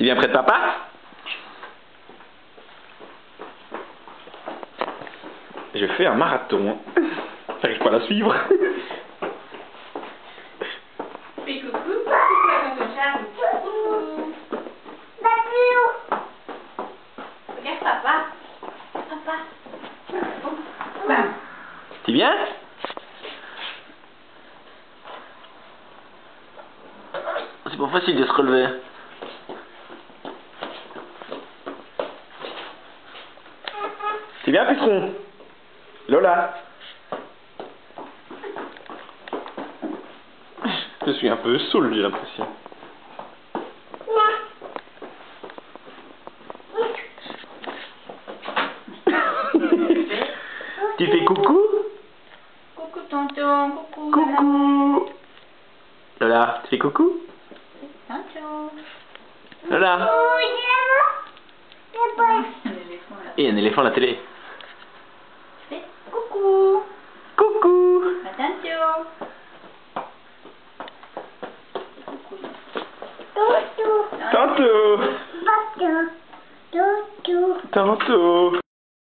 Tu viens près de papa? Je fais un marathon. T'arrives pas à la suivre? Fais coucou, coucou, Charles. Coucou. Regarde papa. Papa. Bam. Tu viens? C'est pas facile de se relever. Tu viens, Putron? Lola? Je suis un peu saoul, j'ai l'impression. Tu fais coucou? Coucou tonton, coucou. Coucou. Lola, tu fais coucou? Tonton. Lola? Et un éléphant à la télé. Fais coucou. Coucou. Attention. Tantôt. Tantôt.